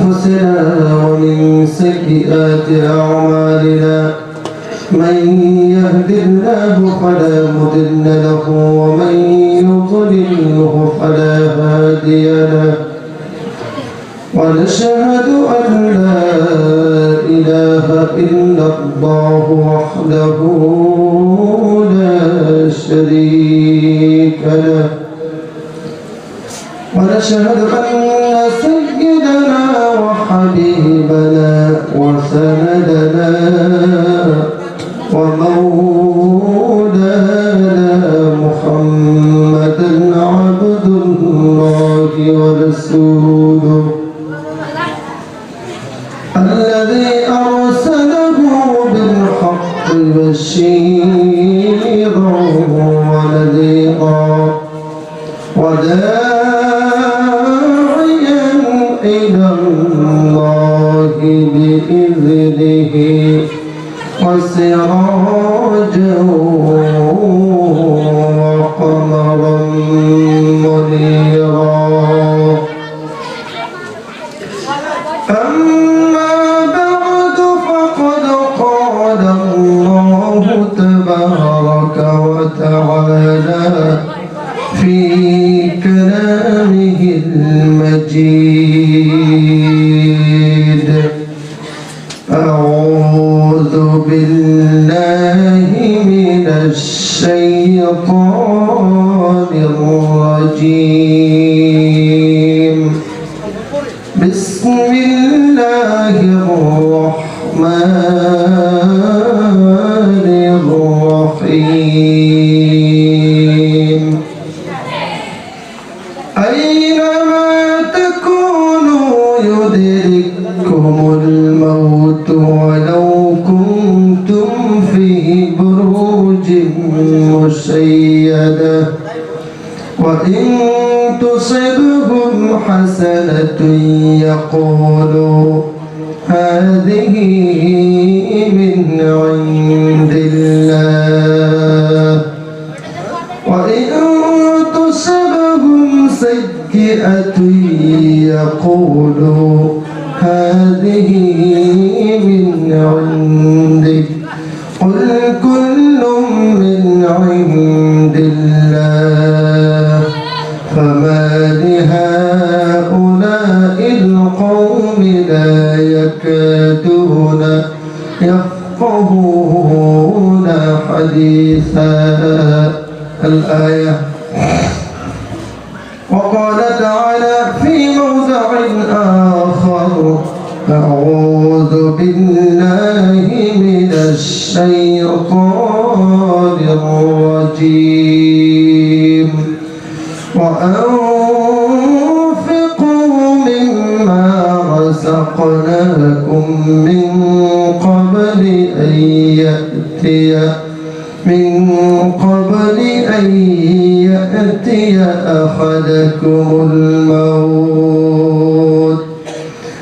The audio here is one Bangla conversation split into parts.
أنفسنا ومن سيئات أعمالنا من يهد الله فلا مضل له ومن يضلله فلا هادي له ونشهد أن لا إله إلا الله وحده لا شريك له ونشهد أن سيدنا وحبيبنا وسندنا ومولانا محمدا عبد الله ورسوله الذي أرسله بالحق بشيرا ونذيرا وداعيا إلى الله بإذنه وسراجا وقمرا منيرا أما بعد فقد قال الله تبارك وتعالى في كلامه المجيد أعوذ بالله من الشيطان الرجيم بسم الله الرحمن الرحيم أينما تكونوا يدرككم الموت ولو كنتم في بروج مشيدة وإن تصبهم حسنة يقولوا هذه من عند الله وإن تصبهم سيئة يقولوا هذه من عندك قل كل من عند الله فما لهؤلاء القوم لا يكادون يفقهون حديثا الآية. وقال تعالى في موضع آخر أعوذ بالله من الشيطان الرجيم وأنفقوا مما رزقناكم من قبل أن يأتي أحدكم الموت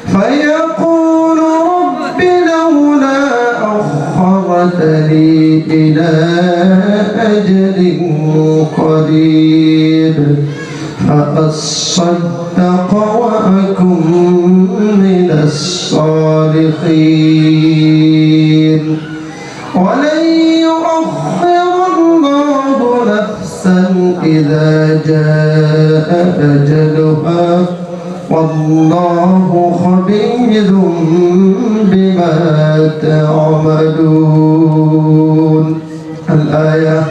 فيقول رب لولا أخرتني إلى أجل قريب فأصدق وأكن من الصالحين ولن يؤخر الله نفسا إذا جاء أجلها والله خبير بما تعملون الآية.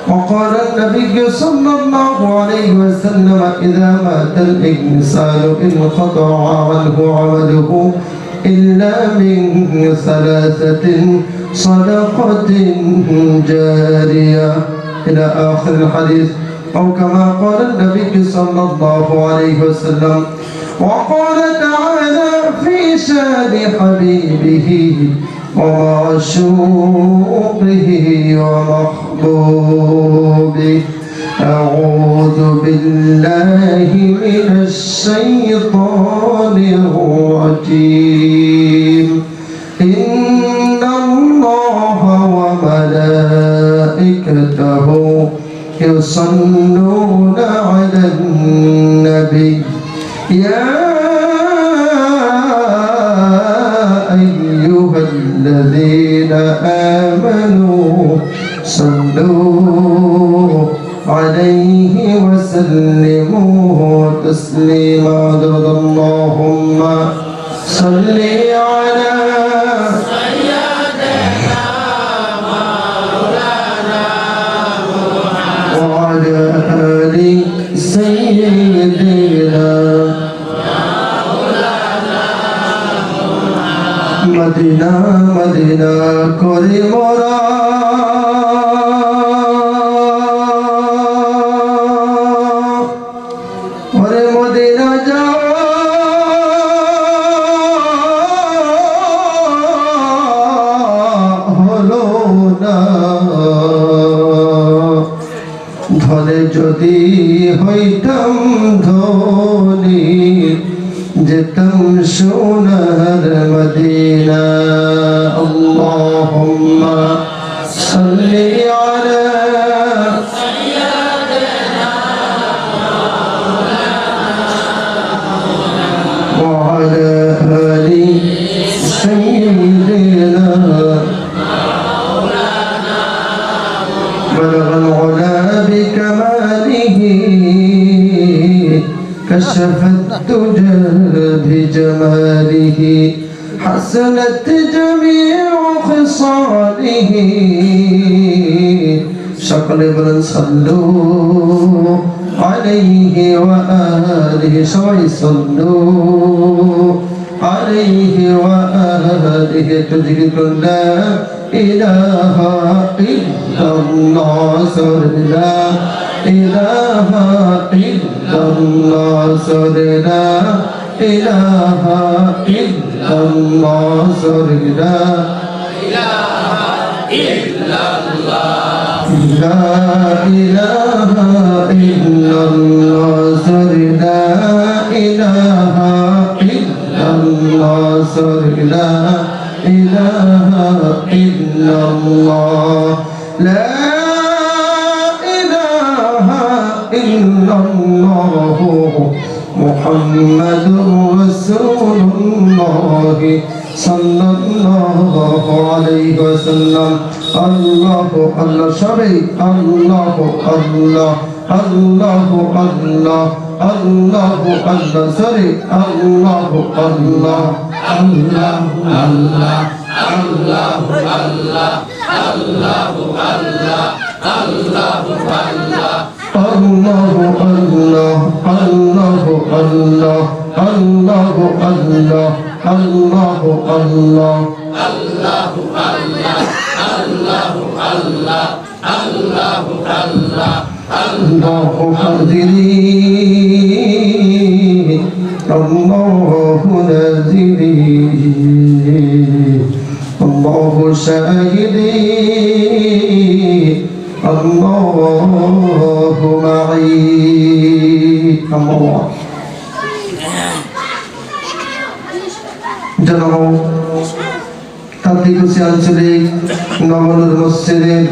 وقال النبي صلى الله عليه وسلم إذا مات الإنسان انقطع عنه عمله إلا من ثلاثة صدقة جارية إلى آخر الحديث أو كما قال النبي صلى الله عليه وسلم. وقال تعالى في شان حبيبه ومعشوقه ومحبوبه أعوذ بالله من الشيطان الرجيم إن الله وملائكته يصلون على النبي يا وسلموه تسليما اللهم صل على وعلى آل سيدنا মদিনা মদিনা করে মোরা ওরে মদিনা যাওয়া হলো না ধরে যদি হইতাম ধনী যেতাম সোনার মদিনা আল্লাহুম্মা সাল্লি আলা সাইয়্যিদিনা ওয়া আলা আলি সাইয়্যিদিনা بلغ العلا بكماله كشف الدجى بجماله حسنت جميع خصاله شكل بلن صلوا عليه وآله شوي صلوا عليه وآله تذكر لا إله إلا الله لا إله إلا الله لا إله إلا الله لا إله إلا الله لا إله إلا الله لا إله إلا الله لا إله إلا الله لا إله إلا الله محمد رسول الله صلى الله عليه وسلم الله الله شبي الله الله الله الله الله الله سري الله الله الله الله الله الله الله الله الله الله الله الله الله الله الله الله الله الله قادرين الله نازلين الله شاهدين الله معي الله জনাব তান্ত্রিক আঞ্চলিক নবনুর মসজিদের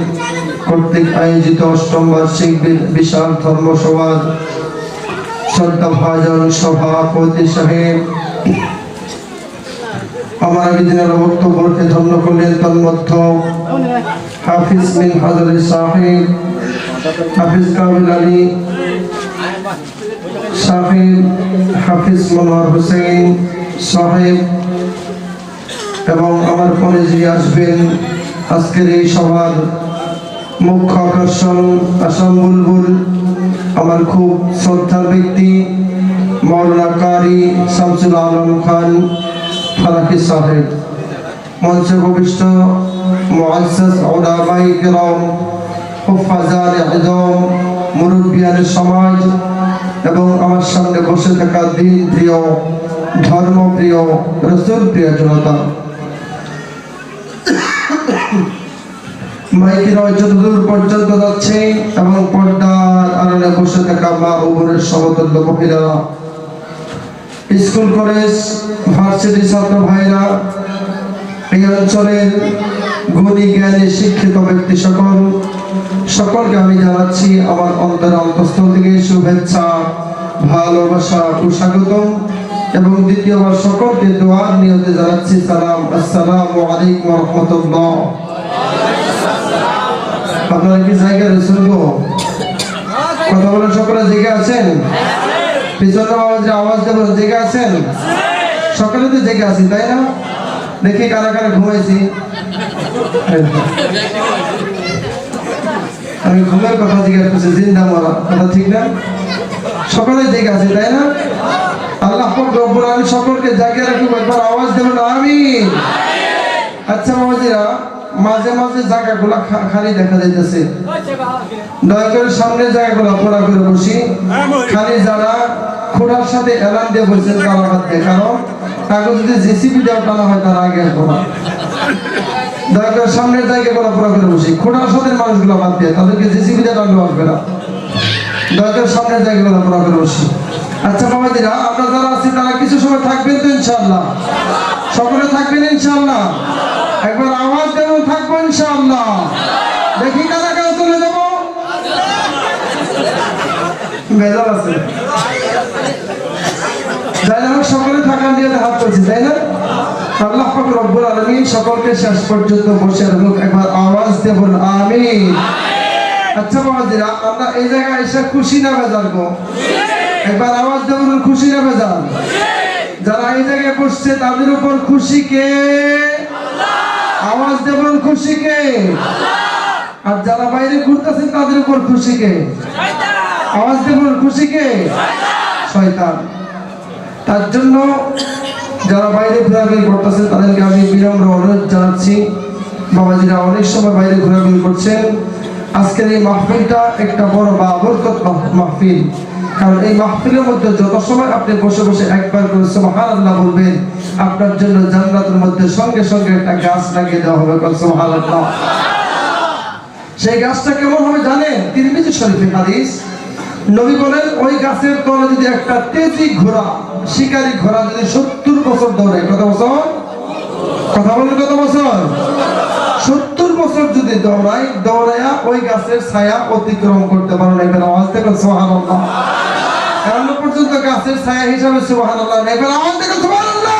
কর্তৃক আয়োজিত অষ্টম বার্ষিক বিশাল ধর্মসভার শ্রদ্ধাভাজন সভাপতি সাহেব আমার আগে দিনের বক্তব্যকে ধন্য করলেন তন্মধ্যে হাফিজ বিন হাজারি সাহেব, হাফিজ কামিল আলী সাহেব, হাফিজ মনোয়ার হোসেন সাহেব এবং আমার পরে যে আসবেন আজকের এই সভার মুখ্য আকর্ষণ আসাম বুলবুল আমার খুব শ্রদ্ধার ব্যক্তি মৌলানা কারি শামসুল আলম খান ফারাকি সাহেব, মঞ্চে উপবিষ্ট মুআজ্জাজ উলামায়ে কিরাম, হুফাজানে আযম, মুরব্বিয়ানে সমাজ এবং আমার সামনে বসে থাকা দিন প্রিয়, ধর্মপ্রিয়, রাসূল প্রিয় জনতা, মাইকের যতদূর পর্যন্ত যাচ্ছে এবং পর্দার আড়ালে বসে থাকা মা ও বোনের সমতুল্য মহিলারা, স্কুল কলেজ ভার্সিটি ছাত্র ভাইরা, এই অঞ্চলের গুণী জ্ঞানী শিক্ষিত ব্যক্তি সকলকে আমি জানাচ্ছি আমার অন্তরের অন্তঃস্থল থেকে শুভেচ্ছা, ভালোবাসা ও স্বাগতম এবং দ্বিতীয়বার সকলকে দোয়ার নিয়তে জানাচ্ছি সালাম, আসসালামু আলাইকুম ওয়া রাহমাতুল্লাহ। আপনারা কি জায়গা রয়েছেন গো? কথা বলেন সকলে জেগে আছেন? পিছনে আওয়াজ দেবেন, জেগে আছেন? সকালে তো জেগে আছি তাই না? দেখি কারা কারা ঘুমাইছি। আমি ঘুমের কথা জিজ্ঞাসা করছি, জিন্দা মরা কথা ঠিক না? সকালে জেগে আছি তাই না? আল্লাহ পাক রব্বুল আলামিন সকলকে জাগিয়ে রাখুক, একবার আওয়াজ দেবেন আমিন। আচ্ছা বাবাজিরা, মাঝে মাঝে জায়গাগুলো খালি দেখা যাইতেছে, দয়া করে সামনের জায়গাগুলো পুরা করে বসি। খালি যারা খোঁড়ার সাথে এলান দিয়ে বলছেন তারা বাদ দেয়, কারণ তাকে যদি জেসিবি দেওয়া টানা হয় তারা আগে আসবো না। দয়া করে সামনের জায়গাগুলো পুরা করে বসি, খোঁড়ার সাথে মানুষগুলো বাদ দিয়ে, তাদেরকে জেসিবি দিয়ে টানলে আসবে না। দয়া করে সামনের জায়গাগুলো পুরা করে বসি। আচ্ছা বাবাজিরা, আমরা যারা আছি তারা কিছু সময় থাকবেন তো ইনশাআল্লাহ? সকলে থাকবেন ইনশাআল্লাহ? একবার আওয়াজ দেবো, থাকবো ইনশাআল্লাহ? দেখি কারা কারা চলে যাবো। বেজাল আছে, যাই না হোক সকলে থাকার নিয়ে হাত করছি তাই না? আল্লাহ পাক রব্বুল আলামিন সকলকে শেষ পর্যন্ত বসে রাখুক, একবার আওয়াজ দেবো আমিন। আচ্ছা বাবাজিরা, আমরা এই জায়গায় এসে খুশি না বেজার গো? একবার আওয়াজ দেবো, খুশি না বেজার? যারা এই জায়গায় বসছে তাদের উপর খুশি কে? আওয়াজ দেবেন খুশি কে? আর যারা বাইরে ঘুরতেছেন তাদের উপর খুশি কে? আওয়াজ দেবেন খুশি কে? শয়তান। তার জন্য যারা বাইরে ঘোরাঘুরি করতেছেন তাদেরকে আমি বিনম্র অনুরোধ জানাচ্ছি, বাবাজিরা অনেক সময় বাইরে ঘোরাঘুরি করছেন, আজকের এই মাহফিলটা একটা বড় বাবরকত মাহফিল। কারণ এই মাহফিলের মধ্যে যত সময় আপনি বসে বসে একবার করে সুবহানাল্লাহ বলবেন, আপনার জন্য জান্নাতের মধ্যে সঙ্গে সঙ্গে একটা গাছ লাগিয়ে দেওয়া হবে। সুবহানাল্লাহ। সেই গাছটা কেমন হবে জানেন? তিরমিজি শরীফে হাদিস, নবী বলেন ওই গাছের তলে যদি একটা তেজি ঘোড়া, শিকারী ঘোড়া যদি 70 বছর দৌড়ায়, কত বছর? কথা বলেন কত বছর? 70 বছর যদি দৌড়াইয়া ওই গাছের ছায়া অতিক্রম করতে পারে না। এবার আওয়াজ দেখুন সুবহানাল্লাহ। এখন পর্যন্ত গাছের ছায়া হিসাবে সুবহানাল্লাহ, এবার আওয়াজ দেখুন সুবহানাল্লাহ।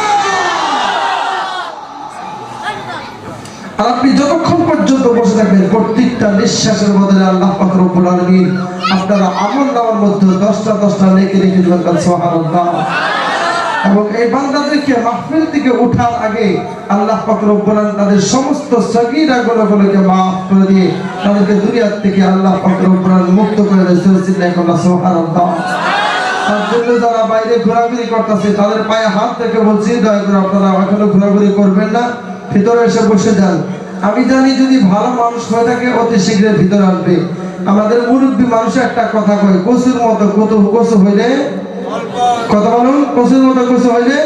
আর আপনি যতক্ষণ পর্যন্ত বসে থাকবেন, প্রত্যেকটা নিঃশ্বাসের বদলে আল্লাহ পাক রব্বুল আলামিন আপনারা আমলনামার মধ্যে 10টা নেকি রেখে দিবেন। সুবহানাল্লাহ। এবং এই বান্দাদেরকে মাহফিল থেকে ওঠার আগে আল্লাহ পাক রব্বুল আলামিন তাদের সমস্ত সগীরা গুনাহগুলোকে মাফ করে দিয়ে তাদেরকে দুনিয়া থেকে আল্লাহ পাক রব্বুল আলামিন মুক্ত করে দিয়েছেন। সুবহানাল্লাহ। তার জন্য যারা বাইরে ঘোরাঘুরি করতেছে তাদের পায়ে হাত থেকে বলছি, দয়া করে আপনারা এখনো ঘোরাঘুরি করবেন না, ভিতরে এসে বসে যান। আমি জানি যদি ভালো মানুষ হয়ে থাকে অতি শীঘ্রই ভিতরে আসবে। আমাদের মুরব্বী মানুষ একটা কথা কয়, কচুর মতো কচু হইলে, কথা বলুন, কচুর মতো কচু হইলে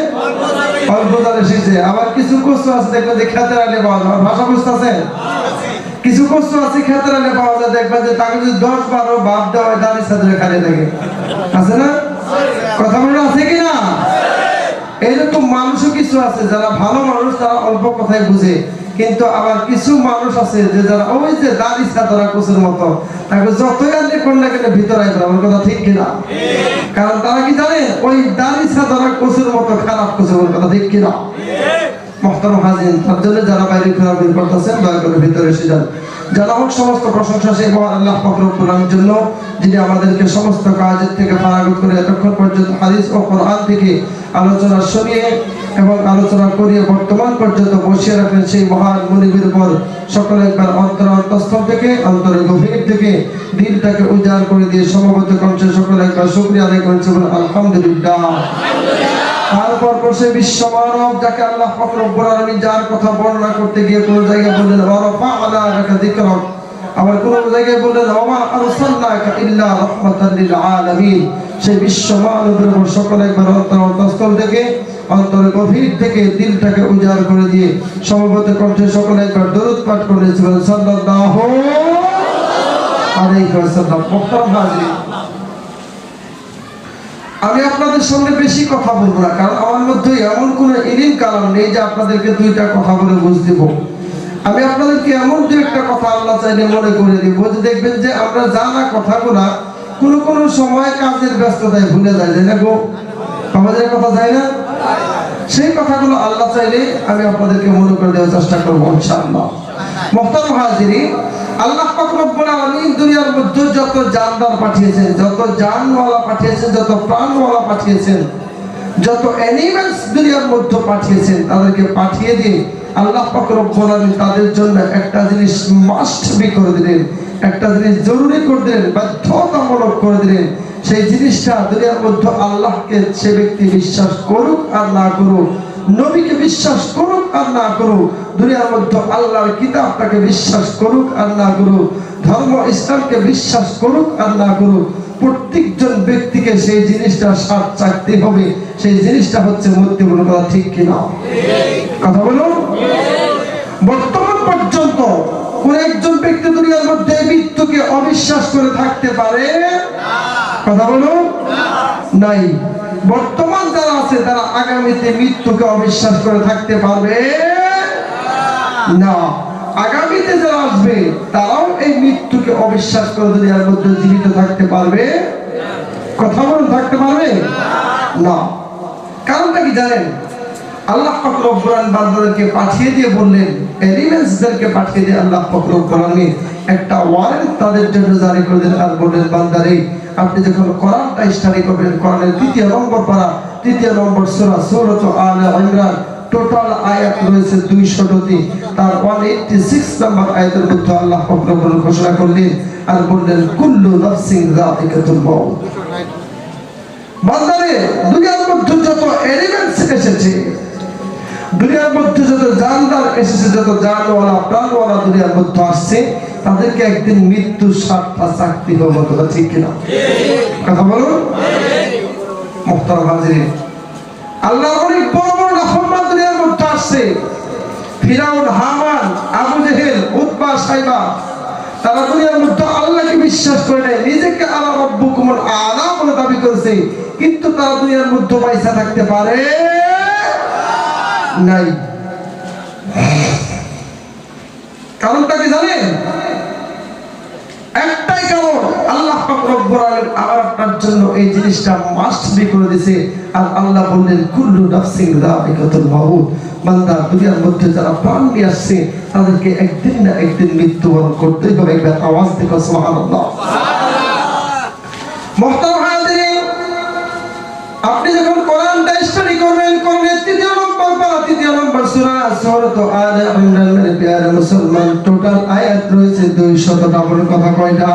অল্প জালে শিখছে। আবার কিছু কচু আছে দেখবেন যে খেতের আলে পাওয়া যায়, ভাষা বুঝতেছে? কিছু কচু আছে খেতের আলে পাওয়া যায়, দেখবেন যে তাকে যদি 10-12 বাপ দেওয়া হয় দাঁড়িয়ে সাথে খালি থাকে, আছে না? কথা বলুন, আছে কিনা? এইরকম মানুষও কিছু আছে যারা ভালো মানুষ, তারা অল্প কথাই বুঝে, কিন্তু আবার কিছু মানুষ আছে যে যারা ওই যে দাড়ি ছাড়া কোচের মতো, তাকে যতই আনলে কোন না কেন ভিতরে আসবে। আমার কথা ঠিক কিনা? কারণ তারা কি জানে, ওই দাড়ি ছাড়া কোচের মতো খারাপ কোচের কথা ঠিক কিনা? মুহতারাম হাজিরিন, তার জন্য যারা বাইরে ঘোরাঘুরি করতেছেন দয়া করে ভিতরে এসে যান। যারা হোক সমস্ত প্রশংসা সেই মহান আল্লাহ পাক রব্বুল আলামিনের জন্য, যিনি আমাদেরকে সমস্ত কাজের থেকে ফারাগত করে এতক্ষণ পর্যন্ত হাদিস ও কোরআন থেকে আলোচনা শুনিয়ে এবং আলোচনা করিয়ে বর্তমান পর্যন্ত বসিয়ে রাখেন সেই মহান মুনিবের উপর সকলে একবার অন্তরস্থল থেকে, অন্তরের গভীর থেকে দিলটাকে উজাড় করে দিয়ে সমবেত কণ্ঠে সকলে একবার শুকরিয়া আদায় করেছে, আলহামদুলিল্লাহ। তারপর বসে বিশ্ব মানব যাকে আল্লাহ পাক রব্বুল আলামিন যার কথা বর্ণনা করতে গিয়ে কোন জায়গায় বললেন ওয়ারাফা'না লাকা যিকরাক, আবার কোন জায়গায় বললেন ওয়া আরসালনাকা ইল্লা রাহমাতাল লিল আলামিন। সেই বিশ্ব মানবের উপর সকলে একবার অন্তরস্থল থেকে, অন্তরের গভীর থেকে দিলটাকে উজাড় করে দিয়ে সমবেত কণ্ঠে সকলে একবার দরুদ পাঠ করেছিলেন সাল্লাল্লাহু আলাইহি ওয়াসাল্লাম। মুহতারাম হাজিরিন, আমি আপনাদের সঙ্গে বেশি কথা বলবো না, কারণ আমার মধ্যে এমন কোন ইলম কালাম নেই যে আপনাদেরকে 2টা কথা বলে বুঝ দিব। আমি আপনাদেরকে এমন 2-একটা কথা আল্লাহ চাইলে মনে করে দিব যে দেখবেন যে আমরা জানা কথাগুলা কোন সময় কাজের ব্যস্ততায় ভুলে যায়, তাই না গো? আমাদের কথা যায় না? সেই কথাগুলো আল্লাহ চাইলে আমি আপনাদেরকে মনে করে দেওয়ার চেষ্টা করবো ইনশাআল্লাহ। মুহতারাম হাজিরিন, আল্লাহ পাক রব্বুল আলামিন দুনিয়ার মধ্যে যত জানদার পাঠিয়েছেন, যত জানওয়ালা পাঠিয়েছেন, যত প্রাণওয়ালা পাঠিয়েছেন, যত অ্যানিমালস দুনিয়ার মধ্যে পাঠিয়েছেন, তাদেরকে পাঠিয়ে দিয়ে আল্লাহ পাক রব্বুল আলামিন তাদের জন্য একটা জিনিস মাস্ট বি করে দিলেন, একটা জিনিস জরুরি করে দিলেন, বাধ্যতামূলক করে দিলেন। সেই জিনিসটা দুনিয়ার মধ্যে আল্লাহকে সে ব্যক্তি বিশ্বাস করুক আর না করুক, নবীকে বিশ্বাস করুক আর না করুক, দুনিয়ার মধ্যে আল্লাহর কিতাবটাকে বিশ্বাস করুক আর না করুক, ধর্ম ইসলামকে বিশ্বাস করুক আর না করুক, প্রত্যেকজন ব্যক্তিকে সেই জিনিসটা স্বাদ চাকতে হবে। সেই জিনিসটা হচ্ছে মৃত্যুর কথা, ঠিক কিনা? কথা বলুন। বর্তমান পর্যন্ত কোন একজন ব্যক্তি দুনিয়ার মধ্যে মৃত্যুকে অবিশ্বাস করে থাকতে পারে? কথা বলুন। নাই। বর্তমান যারা আছে তারা আগামীতে মৃত্যুকে অবিশ্বাস করে থাকতে পারবে না। আগামীতে যারা আসবে তারাও এই মৃত্যুকে অবিশ্বাস করে দুনিয়ার মধ্যে জীবিত থাকতে পারবে? কথা বলুন, থাকতে পারবে না। কারণটা কি জানেন? আল্লাহ পাক রব্বুল আলামিন বান্দাদেরকে পাঠিয়ে দিয়ে বললেন, এলিমেন্টসদেরকে পাঠিয়ে দিয়ে আল্লাহ পাক রব্বুল আলামিন একটা ওয়ারেন্ট তাদের জন্য জারি করে দিলেন আর বললেন, বান্দারে আপনি যখন কোরআনটা স্টাডি করবেন, কোরআনের 3 নম্বর পারা, 3 নম্বর সূরা, সূরাত আলে ইমরান, টোটাল আয়াত রয়েছে 200টি। তার 186 নম্বর আয়াতের মধ্যে আল্লাহ পাক রব্বুল আলামিন ঘোষণা করলেন আর বললেন, কুল্লু নাফসিন যায়িকাতুল মাউত। বান্দারে দুনিয়ার মধ্যে যত এলিমেন্টস এসেছে, দুনিয়ার মধ্যে যত জানদার এসেছে, যত জানওয়ালা প্রাণওয়ালা দুনিয়ার মধ্যে আসছে, তাদেরকে একদিন মৃত্যুর স্বাদটা চাকতি হবে, কথা ঠিক কিনা? কথা বলুন। মুহতারাম হাজিরিন, আল্লাহর অনেক বড় বড় নাফরমান দুনিয়ার মধ্যে আসছে। ফিরাউন, হামান, আবু জেহেল, উতবা, সাইবা, তারা দুনিয়ার মধ্যে আল্লাহকে বিশ্বাস করে নাই, নিজেকে আলা রাব্বুকুমুল আলা বলে দাবি করেছে, কিন্তু তারা দুনিয়ার মধ্যে পয়সা থাকতে পারে নাই। কারণটা কি জানেন? একটাই কারণ, আল্লাহ পাক রব্বুল আলামিন আমার আপনার জন্য এই জিনিসটা মাস্ট বি করে দিয়েছে। আর আল্লাহ বললেন, কুল্লু নাফসিন যায়িকাতুল মাউত। বান্দা দুনিয়ার মধ্যে যারা প্রাণ নিয়ে আসছে তাদেরকে একদিন না একদিন মৃত্যুবরণ করতেই হবে। একবার আওয়াজ দেখো সুবহানাল্লাহ। মুহতারাম হাজিরিন, আপনি যখন কোরআনটা স্টাডি করবেন, কোরআনের 3 নম্বর পারা, 3 নম্বর সূরা, সূরাত আলে ইমরান, মেরে প্যারে মুসলমান, টোটাল আয়াত রয়েছে 200টা। বলে কথা কয়টা?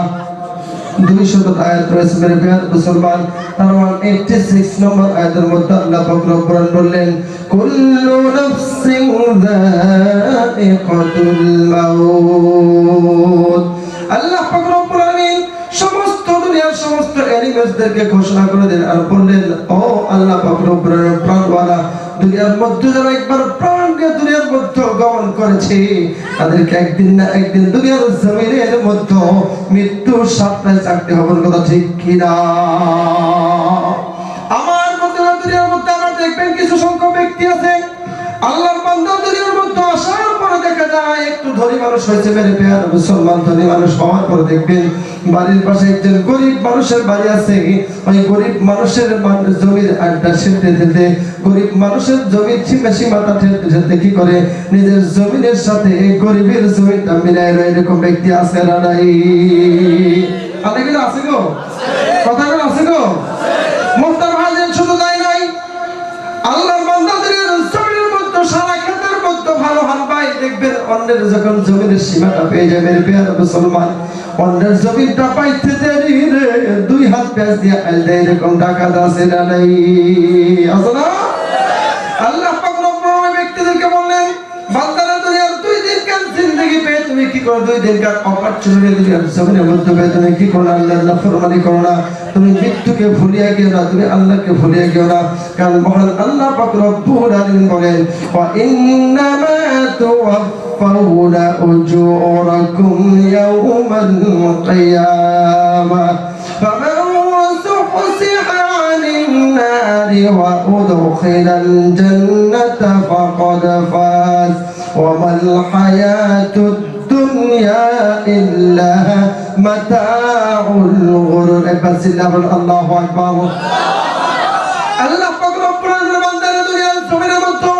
200 আয়াত রয়েছে মেরে প্যারে মুসলমান। তার 186 নম্বর আয়াতের মধ্যে আল্লাহ পাক রব্বুল আলামিন বললেন, কুল্লু নাফসিন যায়িকাতুল মাউত। আল্লাহ পাক রব্বুল আলামিন সমস্ত দুনিয়ার সমস্ত এলিমেন্টসদেরকে ঘোষণা করে দেন আর বললেন, ও আল্লাহ পাক রব্বুল আলামিন প্রাণওয়ালা, দুনিয়ার মধ্যে যারা একবার প্রাণ দিয়ে দুনিয়ার মধ্যে গমন করেছে, তাদেরকে একদিন না একদিন দুনিয়ার জমিনের মধ্যে মৃত্যুর স্বাদটা চাকতে হবে, কথা ঠিক কিনা? আমার মধ্যে দুনিয়ার মধ্যে আমার দেখবেন কিছু সংখ্যক ব্যক্তি আছে, আল্লাহর বান্দা দুনিয়ার মধ্যে আসার পরে দেখা যায় একটু ধনী মানুষ হয়েছে, মেরে প্যারে মুসলমান, ধনী মানুষ হওয়ার পরে দেখবেন বাড়ির পাশে একজন গরিব মানুষের বাড়ি আছে, ওই গরিব মানুষের জমির আড্ডা ছেড়তে ঠেলতে, গরিব মানুষের জমির সীমাটা ঠেলতে ঠেলতে কি করে নিজের জমিনের সাথে গরিবের জমিটা মিলায় রয়ে, এরকম ব্যক্তি আছে না নাই? আপনাদের আছে গো? কথাগুলো আছে গো? মুহতারাম হাজিরিন, শুধু তাই নয়, আল্লাহর বান্দাদের জমিনের মধ্যে সারা ক্ষেতের মধ্যে ভালো হাল পাই, দেখবেন অন্যের যখন জমিনের সীমাটা পেয়ে যাবে, মেরে প্যারে মুসলমান, অন্যের জমিটা পাইতে দেরি রে 2 হাত পেঁয়াজ দিয়ে আইল দেয়, এরকম ডাকাত আছে না নাই? আছে না? আল্লাহ পাক রব্বুল আলামিন ব্যক্তিদেরকে বললেন, বান্দারা দুনিয়ার 2 দিনকার জিন্দেগি পেয়ে তুমি কি করো? 2 দিনকার অপরচুনিটি দুনিয়ার জমিনের মধ্যে পেয়ে তুমি কি করো? আল্লাহর নাফরমানি করো না, তুমি মৃত্যুকে ভুলিয়া গিও না, তুমি আল্লাহকে ভুলিয়া গিও না। কারণ মহান আল্লাহ পাক রব্বুল আলামিন বলেন, ওয়া ইন্নামা তুওয়াফাউনা উজুরাকুম ইয়াওমাল কিয়ামাহ ফামান যুহজিহা আনিন নারি ওয়া উদখিলাল জান্নাতা ফাকাদ ফাজ ওয়া মাল হায়াতুদ দুনিয়া ইল্লা মাতাউল গুরুর। আল্লাহু আকবার। আল্লাহ পাক রব্বুল আলামিন বান্দারা দুনিয়ার জমিনের মধ্যে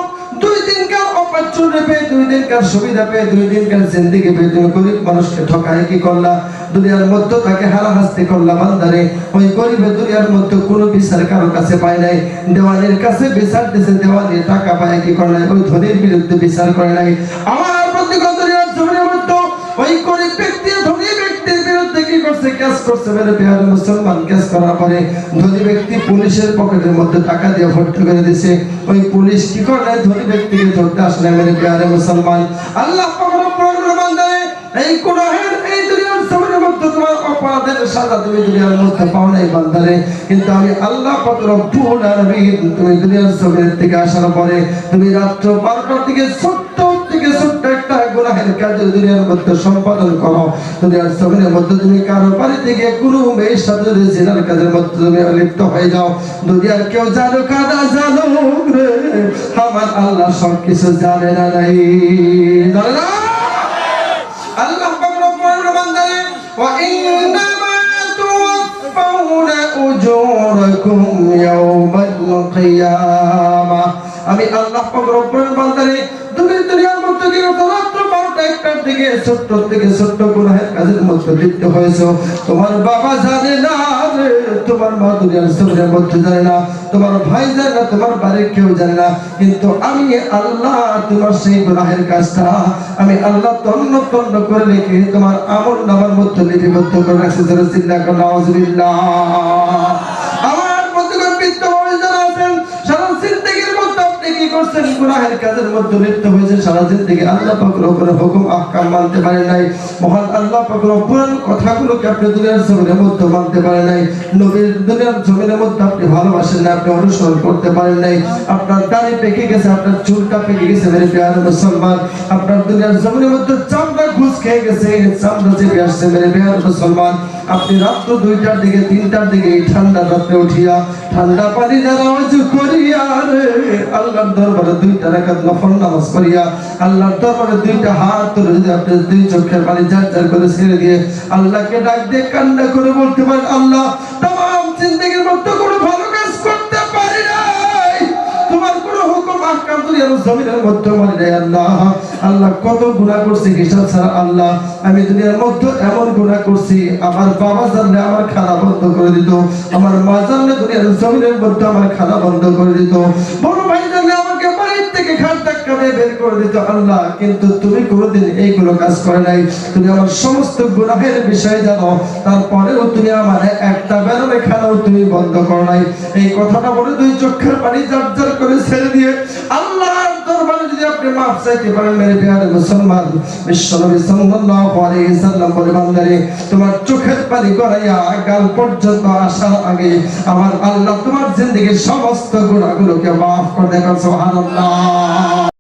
2 দিনকার অপরচুনিটি পেয়ে 2 দিনকার সুবিধা পেয়ে 2 দিনকার জিন্দেগি পেয়ে তুমি গরিব মানুষকে ঠকায় কি করলা? দুনিয়ার মধ্যে তাকে হারাহাস্তি করলা বান্দারে। ওই গরিবের দুনিয়ার মধ্যে কোনো বিচার কারো কাছে পায় নাই, দেওয়ানের কাছে বিচার দিয়েছে, দেওয়ানি টাকা পায় কি করে নাই, ওই ধনীর বিরুদ্ধে বিচার করে নাই। আমার প্রতিগত দুনিয়ার জমিনের মধ্যে ওই গরিব ব্যক্তি ধনী ব্যক্তির বিরুদ্ধে কি করছে? কেস করছে। মেরে বিহার মুসলমান কেস করার পরে ধনী ব্যক্তি পুলিশের পকেটের মধ্যে টাকা দিয়ে ভর্তি করে দিয়েছে। ওই পুলিশ কি করে? ধনী ব্যক্তিকে ধরতে আসলে মেরে বিহারে মুসলমান। আল্লাহ এই গুনাহের এই দুনিয়ার জমিনের মধ্যে তোমার অপরাধের সাজা তুমি দুনিয়ার মধ্যে পাও নাই বান্দারে, কিন্তু আমি আল্লাহ পাক রব্বুল আলামিন তুমি দুনিয়ার জমিনের থেকে আসার পরে তুমি রাত্র 12টার দিকে ছোট্ট একটা গুনাহের কাজ দুনিয়ার মধ্যে সম্পাদন করো। দুনিয়ার জমিনের মধ্যে তুমি কারো বাড়ি থেকে কোনো মেয়ের সাথে জিনার কাজের মধ্যে তুমি লিপ্ত হয়ে যাও। দুনিয়ার কেউ জানো কাদা জানো রে, আমার আল্লাহ সব কিছু জানে না নাই, জানে না? আল্লাহ পাক রব্বুল বান্দারে ওয়া ইন্নামা তুওয়াফাউনা উজুরাকুম ইয়াওমাল কিয়ামা। আমি আল্লাহ পাক রব্বুল বান্দারে দুনিয়ার মধ্যে কি রাত 12টা 1টার দিকে ছোট্ট গুনাহের কাজের মধ্যে লিপ্ত হয়েছো। তোমার বাবা জানে না রে, তোমার মা দুনিয়ার জমিনের মধ্যে জানে না, তোমার ভাই জানে না, তোমার বাড়ির কেউ জানে না, কিন্তু আমি আল্লাহ তোমার সেই গুনাহের কাজটা আমি আল্লাহ তন্ন করে লিখে তোমার আমলনামার মধ্যে লিপিবদ্ধ করে রাখছি। চিন্তা করো নাউজুবিল্লাহ। আমার প্রতিগত বৃদ্ধ যারা আছেন সারা জিন্দেগির মধ্যে আপনি কি করছেন? গুনাহের কাজের মধ্যে লিপ্ত হয়েছেন। সারা জিন্দেগি আল্লাহ পাক রব্বুল হুকুম আহকাম মানতে পারেন নাই। মহান আল্লাহ পাক রব্বুল কথাগুলোকে আপনি দুনিয়ার জমিনের মধ্যে মানতে পারেন নাই। নবীর দুনিয়ার জমিনের মধ্যে আপনি ভালোবাসেন না, আপনি অনুসরণ করতে পারেন নাই। আপনার দাড়ি পেকে গেছে, আপনার চুলটা পেকে গেছে মেরে প্রিয় মুসলমান। আপনার দুনিয়ার জমিনের মধ্যে চামড়া ঘুষ খেয়ে গেছে, চামড়া চেপে আসছে মেরে প্রিয় মুসলমান। আপনি রাত্র 2টার দিকে 3টার দিকে এই ঠান্ডা রাত্রে উঠিয়া ঠান্ডা পানি দ্বারা ওযু করিয়া রে আল্লাহর দরবারে 2টা রাকাত নফল নামাজ পড়িয়া আল্লাহর দরবারে 2টা হাত তুলে যদি আপনি 2 চোখের পানি ঝরঝর করে ছেড়ে দিয়ে আল্লাহকে ডাক দিয়ে কান্না করে বলতে পারেন, আল্লাহ तमाम জিন্দেগির মধ্যে কোনো ভালো কাজ করতে পারি নাই, তোমার কোনো হুকুম আহকাম দুনিয়ার জমিনের মধ্যে মানি নাই। আল্লাহ আল্লাহ কত গুনাহ করছি হিসাব ছাড়া। আল্লাহ আমি দুনিয়ার মধ্যে এমন গুনাহ করছি, আমার বাবা জানলে আমার খানা বন্ধ করে দিত, আমার মা জানলে দুনিয়ার জমিনের মধ্যে আমার খানা বন্ধ করে দিত, বড় ভাই জানলে আমাকে বাড়ির থেকে ঘাট ধাক্কা দিয়ে বের করে দিত। আল্লাহ কিন্তু তুমি কোনোদিন এইগুলো কাজ করে নাই। তুমি আমার সমস্ত গুনাহের বিষয় জানো, তারপরেও তুমি আমার একটা বেরোলে খানাও তুমি বন্ধ করো নাই। এই কথাটা বলে 2 চোখের পানি ঝরঝর করে ছেড়ে দিয়ে আল্লাহর দরবারে যদি আপনি মাফ চাইতে পারেন মেরে প্রিয় মুসলমান, বিশ্বনবী সাল্লাল্লাহু আলাইহি সাল্লাম বলে, বান্দারে তোমার চোখের পানি গড়াইয়া গাল পর্যন্ত আসার আগে আমার আল্লাহ তোমার জিন্দেগির সমস্ত গুনাহগুলোকে মাফ করে দেবেন। সুবহানাল্লাহ।